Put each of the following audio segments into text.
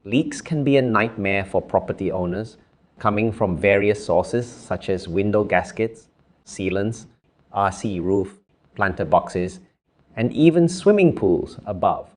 Leaks can be a nightmare for property owners, coming from various sources such as window gaskets, sealants, RC roof, planter boxes, and even swimming pools above.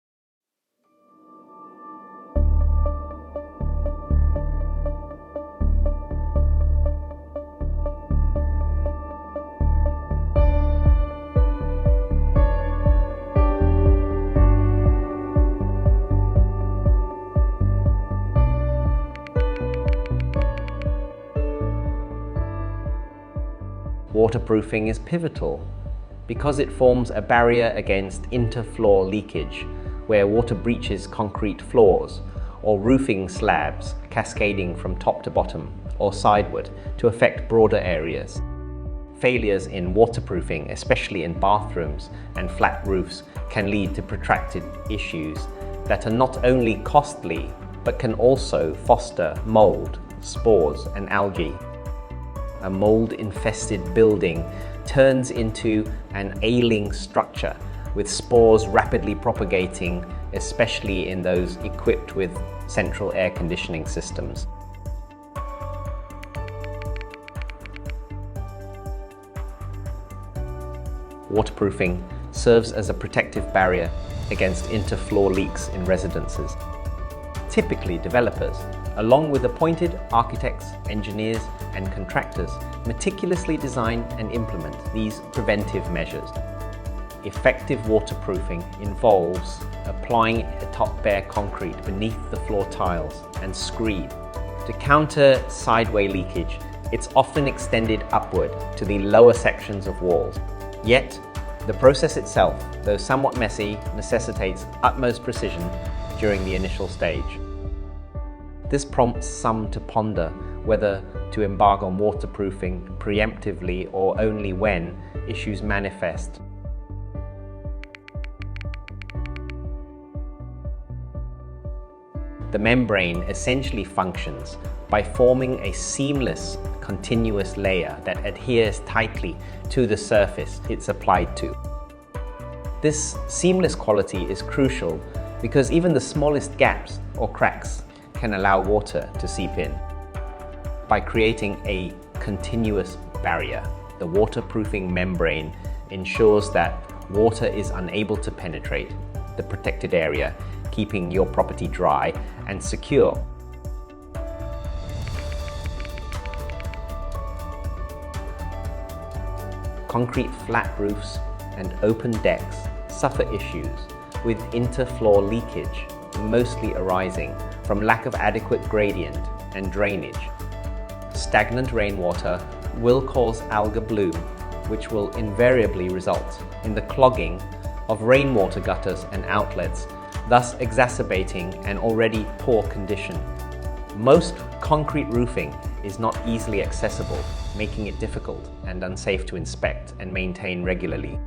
Waterproofing is pivotal because it forms a barrier against interfloor leakage, where water breaches concrete floors or roofing slabs cascading from top to bottom or sideward to affect broader areas. Failures in waterproofing, especially in bathrooms and flat roofs, can lead to protracted issues that are not only costly but can also foster mold, spores, and algae. A mold-infested building turns into an ailing structure, with spores rapidly propagating, especially in those equipped with central air conditioning systems. Waterproofing serves as a protective barrier against interfloor leaks in residences. Typically, developers, along with appointed architects, engineers, and contractors, meticulously design and implement these preventive measures. Effective waterproofing involves applying a top-bare concrete beneath the floor tiles and screed. To counter sideway leakage, it's often extended upward to the lower sections of walls. Yet, the process itself, though somewhat messy, necessitates utmost precision during the initial stage. This prompts some to ponder whether to embark on waterproofing preemptively or only when issues manifest. The membrane essentially functions by forming a seamless, continuous layer that adheres tightly to the surface it's applied to. This seamless quality is crucial because even the smallest gaps or cracks can allow water to seep in. By creating a continuous barrier, the waterproofing membrane ensures that water is unable to penetrate the protected area, keeping your property dry and secure. Concrete flat roofs and open decks suffer issues with interfloor leakage, mostly arising from lack of adequate gradient and drainage. Stagnant rainwater will cause algal bloom, which will invariably result in the clogging of rainwater gutters and outlets, thus exacerbating an already poor condition. Most concrete roofing is not easily accessible, making it difficult and unsafe to inspect and maintain regularly.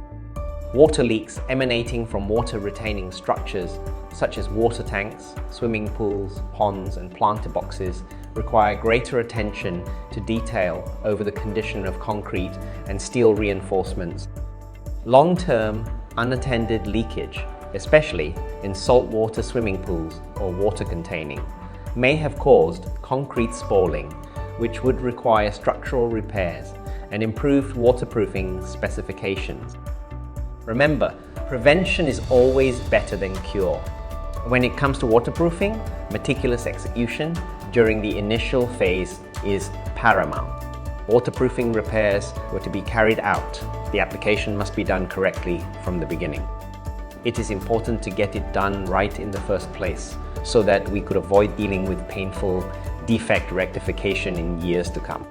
Water leaks emanating from water-retaining structures such as water tanks, swimming pools, ponds, and planter boxes require greater attention to detail over the condition of concrete and steel reinforcements. Long-term, unattended leakage, especially in saltwater swimming pools or water containing, may have caused concrete spalling, which would require structural repairs and improved waterproofing specifications. Remember, prevention is always better than cure. When it comes to waterproofing, meticulous execution during the initial phase is paramount. Waterproofing repairs were to be carried out. The application must be done correctly from the beginning. It is important to get it done right in the first place so that we could avoid dealing with painful defect rectification in years to come.